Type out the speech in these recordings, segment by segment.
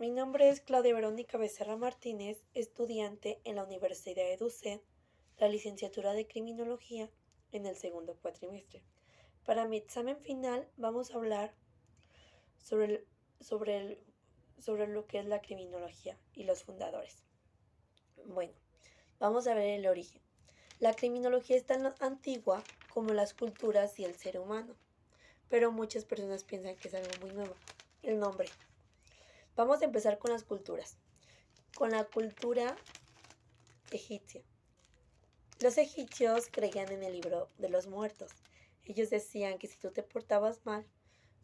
Mi nombre es Claudia Verónica Becerra Martínez, estudiante en la Universidad de EDUCED, la licenciatura de Criminología en el segundo cuatrimestre. Para mi examen final vamos a hablar sobre, el- sobre, el- sobre lo que es la criminología y los fundadores. Bueno, vamos a ver el origen. La criminología es tan antigua como las culturas y el ser humano, pero muchas personas piensan que es algo muy nuevo. El nombre. Vamos a empezar con las culturas. Con la cultura egipcia. Los egipcios creían en el libro de los muertos. Ellos decían que si tú te portabas mal,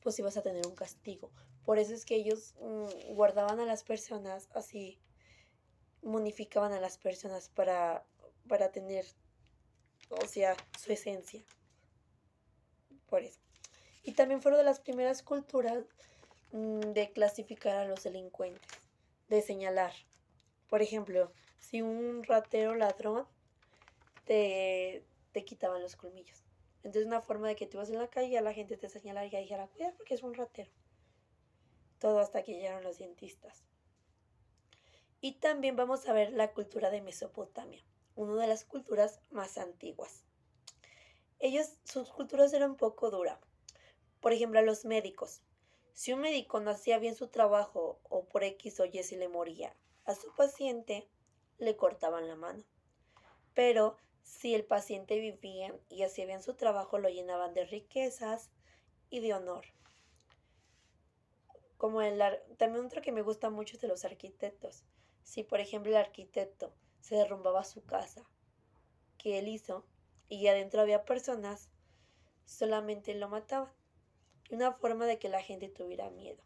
pues ibas a tener un castigo. Por eso es que ellos guardaban a las personas así, momificaban a las personas para tener, o sea, su esencia. Por eso. Y también fueron de las primeras culturas de clasificar a los delincuentes, de señalar. Por ejemplo, si un ratero ladrón te quitaban los colmillos. Entonces una forma de que tú vas en la calle y a la gente te señalara y dijera, cuidado porque es un ratero. Todo hasta que llegaron los dentistas. Y también vamos a ver la cultura de Mesopotamia, una de las culturas más antiguas. Sus culturas eran un poco duras. Por ejemplo, a los médicos. Si un médico no hacía bien su trabajo o por X o Y se le moría a su paciente, le cortaban la mano. Pero si el paciente vivía y hacía bien su trabajo, lo llenaban de riquezas y de honor. También otro que me gusta mucho es de los arquitectos. Si por ejemplo el arquitecto se derrumbaba su casa que él hizo y adentro había personas, solamente lo mataban. Una forma de que la gente tuviera miedo.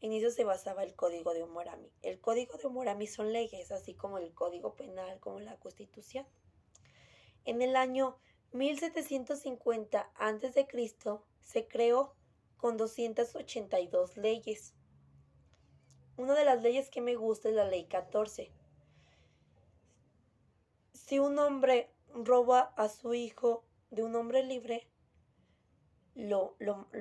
En eso se basaba el Código de Hammurabi. El Código de Hammurabi son leyes, así como el Código Penal, como la Constitución. En el año 1750 a.C. se creó con 282 leyes. Una de las leyes que me gusta es la ley 14. Si un hombre roba a su hijo de un hombre libre, lo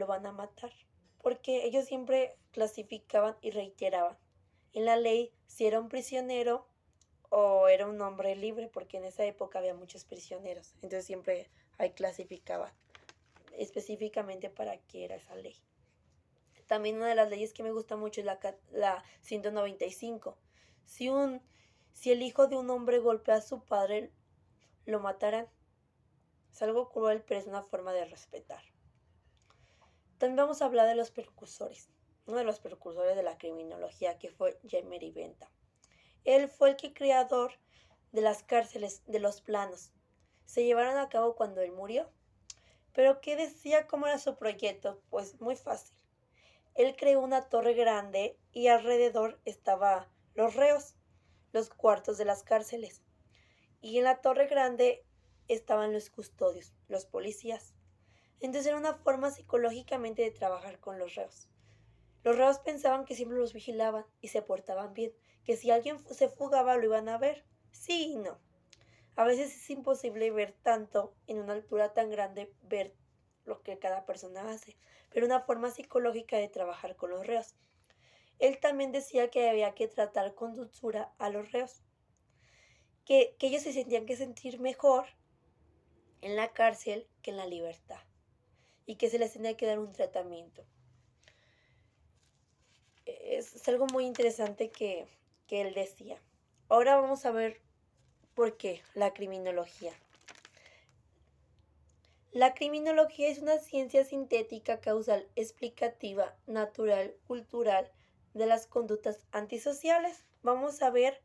van a matar. Porque ellos siempre clasificaban y reiteraban en la ley si era un prisionero o era un hombre libre, porque en esa época había muchos prisioneros. Entonces siempre ahí clasificaban específicamente para qué era esa ley. También una de las leyes que me gusta mucho es la 195. Si el hijo de un hombre golpea a su padre, lo matarán. Es algo cruel, pero es una forma de respetar. También vamos a hablar de los precursores. Uno de los precursores de la criminología, que fue Emery Benta. Él fue el creador de las cárceles de los planos. Se llevaron a cabo cuando él murió. ¿Pero qué decía? ¿Cómo era su proyecto? Pues muy fácil. Él creó una torre grande y alrededor estaban los reos, los cuartos de las cárceles. Y en la torre grande estaban los custodios, los policías. Entonces era una forma psicológicamente de trabajar con los reos. Los reos pensaban que siempre los vigilaban y se portaban bien, que si alguien se fugaba lo iban a ver. Sí y no. A veces es imposible ver tanto en una altura tan grande, ver lo que cada persona hace, pero una forma psicológica de trabajar con los reos. Él también decía que había que tratar con dulzura a los reos, que ellos se sentían que sentir mejor en la cárcel que en la libertad y que se les tenía que dar un tratamiento. Es algo muy interesante que él decía. Ahora vamos a ver por qué la criminología. La criminología es una ciencia sintética, causal, explicativa, natural, cultural de las conductas antisociales. Vamos a ver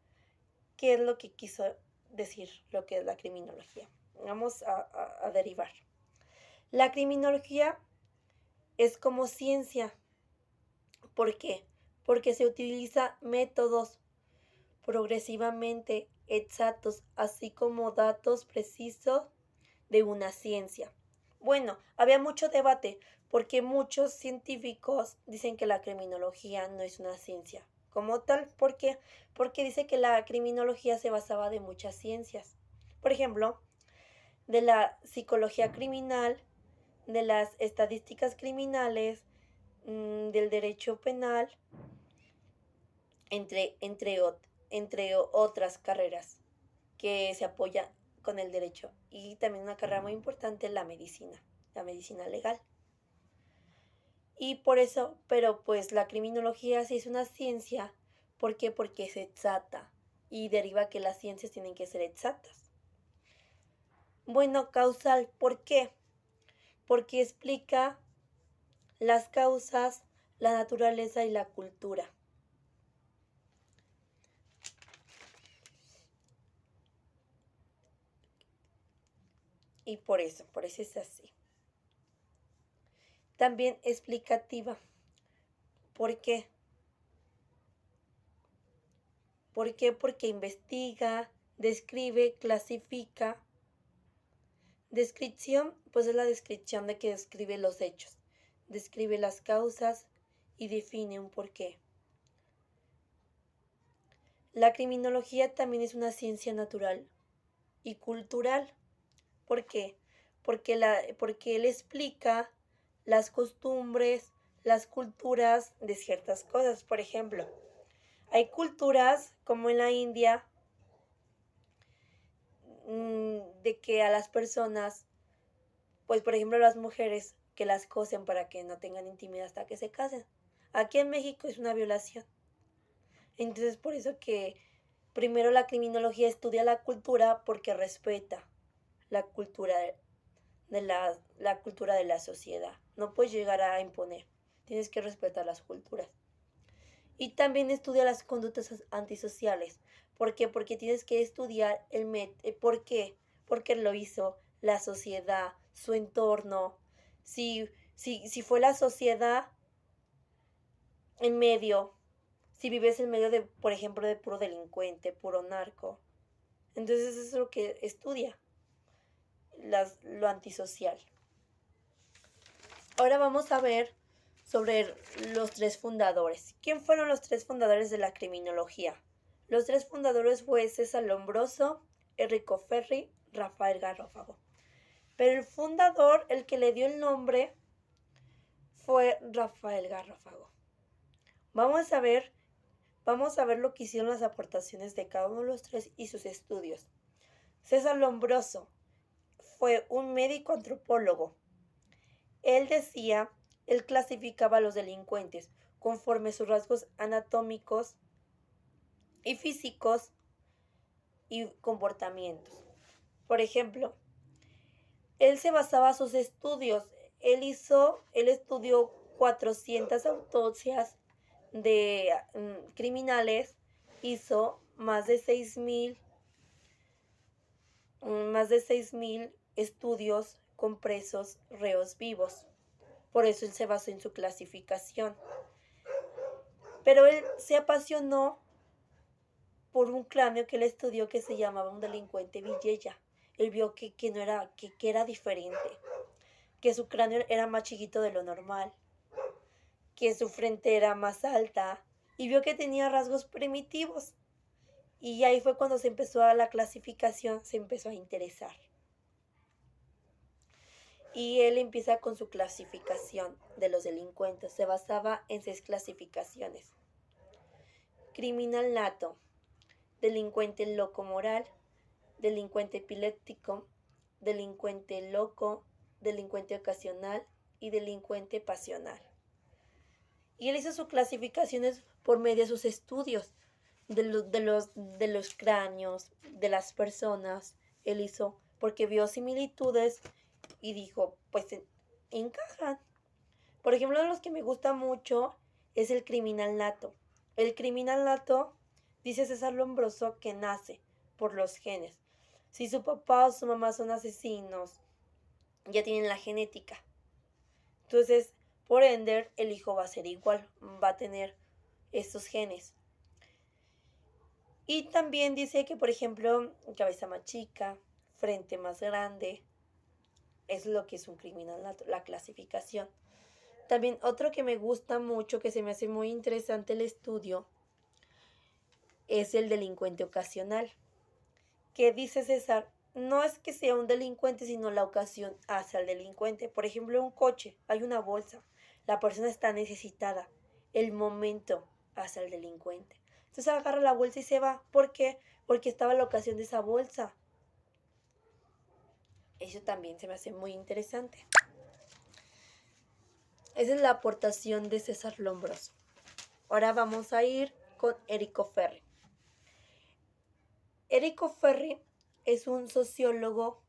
qué es lo que quiso decir lo que es la criminología. Vamos a derivar. La criminología es como ciencia. ¿Por qué? Porque se utiliza métodos progresivamente exactos, así como datos precisos de una ciencia. Bueno, había mucho debate porque muchos científicos dicen que la criminología no es una ciencia como tal. ¿Por qué? Porque dice que la criminología se basaba de muchas ciencias. Por ejemplo, de la psicología criminal, de las estadísticas criminales, del derecho penal entre otras carreras que se apoya con el derecho. Y también una carrera muy importante, la medicina legal. Y por eso, pero pues la criminología sí es una ciencia. ¿Por qué? Porque es exacta y deriva que las ciencias tienen que ser exactas. Bueno, causal, ¿por qué? Porque explica las causas, la naturaleza y la cultura. Y por eso es así. También explicativa. ¿Por qué? ¿Por qué? Porque investiga, describe, clasifica. Descripción, pues es la descripción de que describe los hechos, describe las causas y define un porqué. La criminología también es una ciencia natural y cultural. ¿Por qué? Porque él explica las costumbres, las culturas de ciertas cosas. Por ejemplo, hay culturas como en la India de que a las personas, pues por ejemplo las mujeres, que las cosen para que no tengan intimidad hasta que se casen. Aquí en México es una violación. Entonces por eso que primero la criminología estudia la cultura porque respeta la cultura la cultura de la sociedad. No puedes llegar a imponer. Tienes que respetar las culturas. Y también estudia las conductas antisociales. ¿Por qué? Porque tienes que estudiar por qué. Porque lo hizo la sociedad, su entorno. Si fue la sociedad en medio, si vives en medio de, por ejemplo, de puro delincuente, puro narco. Entonces eso es lo que estudia, lo antisocial. Ahora vamos a ver sobre los tres fundadores. ¿Quién fueron los tres fundadores de la criminología? Los tres fundadores fue César Lombroso, Enrico Ferri, Rafael Garrófago. Pero el fundador, el que le dio el nombre, fue Rafael Garrófago. Vamos a ver lo que hicieron las aportaciones de cada uno de los tres y sus estudios. César Lombroso fue un médico antropólogo. Él clasificaba a los delincuentes conforme sus rasgos anatómicos y físicos y comportamientos. Por ejemplo, él se basaba en sus estudios. Él estudió 400 autopsias de criminales, hizo más de 6,000 estudios con presos reos vivos. Por eso él se basó en su clasificación. Pero él se apasionó por un cráneo que él estudió que se llamaba un delincuente Villela. Él vio que era diferente, que su cráneo era más chiquito de lo normal, que su frente era más alta y vio que tenía rasgos primitivos. Y ahí fue cuando se empezó a la clasificación, se empezó a interesar. Y él empieza con su clasificación de los delincuentes. Se basaba en 6 clasificaciones. Criminal nato, delincuente loco moral, delincuente epiléptico, delincuente loco, delincuente ocasional y delincuente pasional. Y él hizo sus clasificaciones por medio de sus estudios de los cráneos, de las personas. Él hizo porque vio similitudes y dijo, pues encajan. Por ejemplo, uno de los que me gusta mucho es el criminal nato. El criminal nato, dice César Lombroso, que nace por los genes. Si su papá o su mamá son asesinos, ya tienen la genética. Entonces, por ende, el hijo va a ser igual, va a tener estos genes. Y también dice que, por ejemplo, cabeza más chica, frente más grande, es lo que es un criminal nato, la clasificación. También otro que me gusta mucho, que se me hace muy interesante el estudio, es el delincuente ocasional. Que dice César, no es que sea un delincuente, sino la ocasión hace al delincuente. Por ejemplo, un coche, hay una bolsa, la persona está necesitada, el momento hace al delincuente. Entonces agarra la bolsa y se va. ¿Por qué? Porque estaba la ocasión de esa bolsa. Eso también se me hace muy interesante. Esa es la aportación de César Lombroso. Ahora vamos a ir con Érico Ferri. Érico Ferri es un sociólogo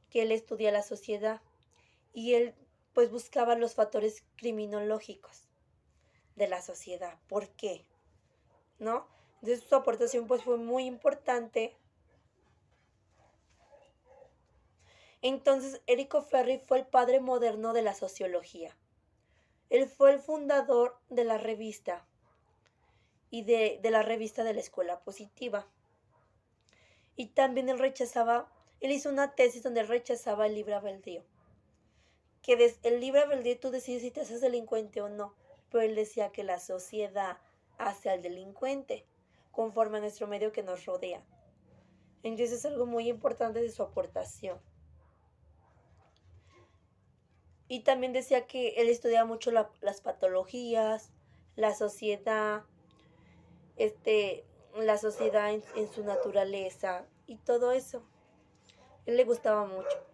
que él estudia la sociedad y él pues buscaba los factores criminológicos de la sociedad. ¿Por qué? ¿No? Entonces su aportación pues fue muy importante. Entonces Érico Ferri fue el padre moderno de la sociología. Él fue el fundador de la revista y de la revista de la Escuela Positiva. Y también él hizo una tesis donde él rechazaba el libre albedrío. Que el libre albedrío tú decides si te haces delincuente o no, pero él decía que la sociedad hace al delincuente conforme a nuestro medio que nos rodea. Entonces es algo muy importante de su aportación. Y también decía que él estudiaba mucho las patologías, la sociedad, la sociedad en su naturaleza y todo eso. Él le gustaba mucho.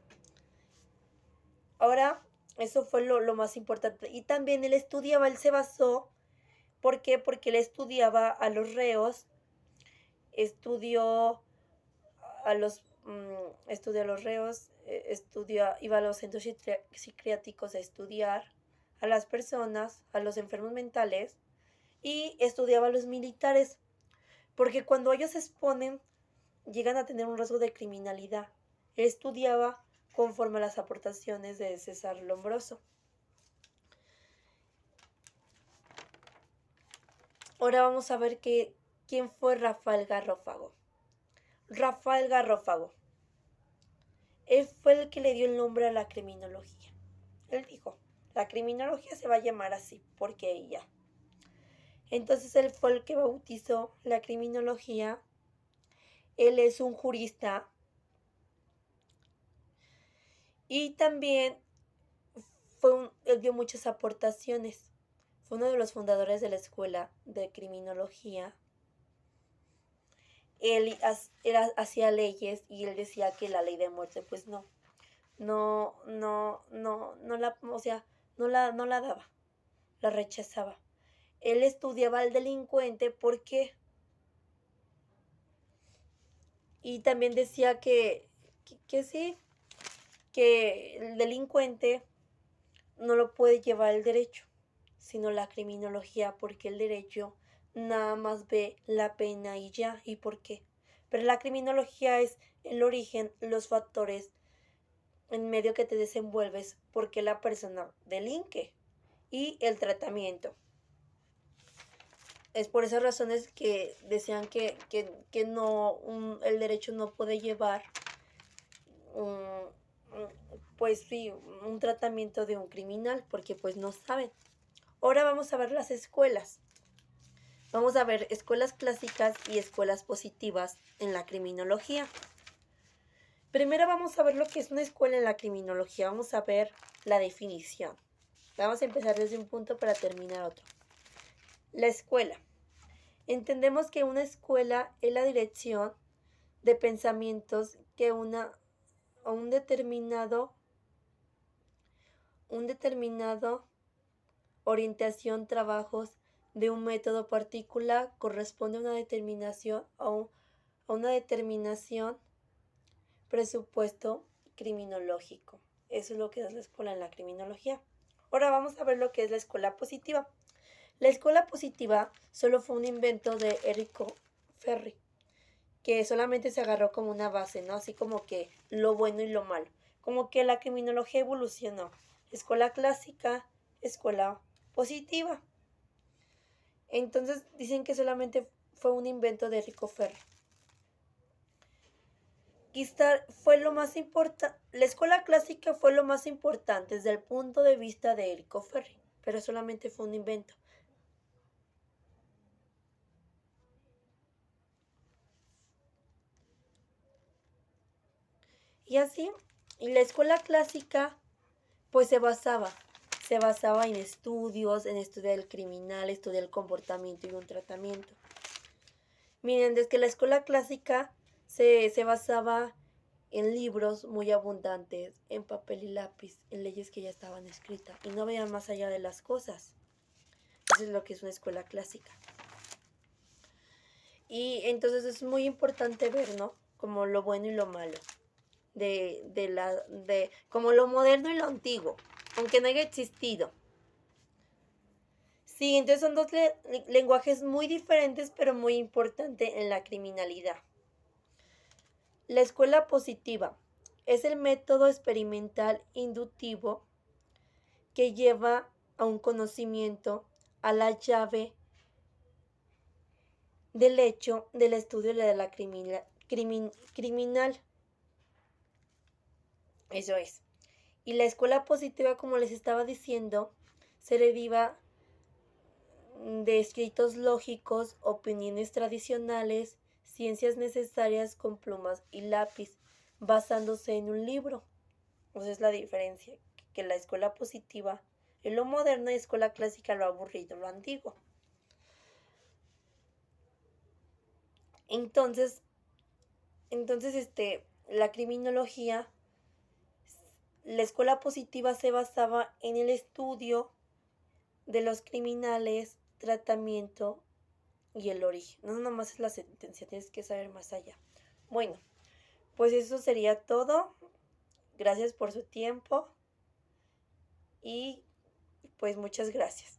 Ahora, eso fue lo más importante. Y también él se basó, ¿por qué? Porque él estudiaba a los reos, estudió a los, estudió a los reos, iba a los centros psiquiátricos a estudiar a las personas, a los enfermos mentales, y estudiaba a los militares, porque cuando ellos se exponen, llegan a tener un rasgo de criminalidad. Él estudiaba conforme a las aportaciones de César Lombroso. Ahora vamos a ver quién fue Rafael Garrófago. Rafael Garrófago. Él fue el que le dio el nombre a la criminología. Él dijo, la criminología se va a llamar así, porque ella. Entonces él fue el que bautizó la criminología. Él es un jurista. Y también él dio muchas aportaciones. Fue uno de los fundadores de la escuela de criminología. Él hacía leyes y él decía que la ley de muerte, pues no la daba, la rechazaba. Él estudiaba al delincuente porque y también decía que sí, que el delincuente no lo puede llevar el derecho, sino la criminología, porque el derecho nada más ve la pena y ya, ¿y por qué? Pero la criminología es el origen, los factores en medio que te desenvuelves, porque la persona delinque y el tratamiento. Es por esas razones que decían que no, el derecho no puede llevar pues sí, un tratamiento de un criminal, porque pues no saben. Ahora vamos a ver las escuelas. Vamos a ver escuelas clásicas y escuelas positivas en la criminología. Primero vamos a ver lo que es una escuela en la criminología. Vamos a ver la definición. Vamos a empezar desde un punto para terminar otro. La escuela. Entendemos que una escuela es la dirección de pensamientos que un determinado orientación, trabajos de un método particular corresponde a una determinación presupuesto criminológico. Eso es lo que es la escuela en la criminología. Ahora vamos a ver lo que es la escuela positiva. La escuela positiva solo fue un invento de Érico Ferri, que solamente se agarró como una base, ¿no? Así como que lo bueno y lo malo. Como que la criminología evolucionó. Escuela clásica, escuela positiva. Entonces dicen que solamente fue un invento de Érico Ferri. Fue lo más importante. La escuela clásica fue lo más importante desde el punto de vista de Érico Ferri, pero solamente fue un invento. Y así, y la escuela clásica pues se se basaba en estudios, en estudiar el criminal, estudiar el comportamiento y un tratamiento. Miren, desde que la escuela clásica se basaba en libros muy abundantes, en papel y lápiz, en leyes que ya estaban escritas y no veían más allá de las cosas. Eso es lo que es una escuela clásica. Y entonces es muy importante ver, ¿no? Como lo bueno y lo malo, como lo moderno y lo antiguo, aunque no haya existido. Sí, entonces son dos lenguajes muy diferentes, pero muy importantes en la criminalidad. La escuela positiva es el método experimental inductivo que lleva a un conocimiento, a la llave del hecho del estudio de la criminal. Eso es. Y la escuela positiva, como les estaba diciendo, se deriva de escritos lógicos, opiniones tradicionales, ciencias necesarias con plumas y lápiz, basándose en un libro. Esa es la diferencia, que la escuela positiva es lo moderno y la escuela clásica lo aburrido, lo antiguo. Entonces, la criminología, la escuela positiva se basaba en el estudio de los criminales, tratamiento y el origen. No nomás es la sentencia, tienes que saber más allá. Bueno, pues eso sería todo. Gracias por su tiempo y pues muchas gracias.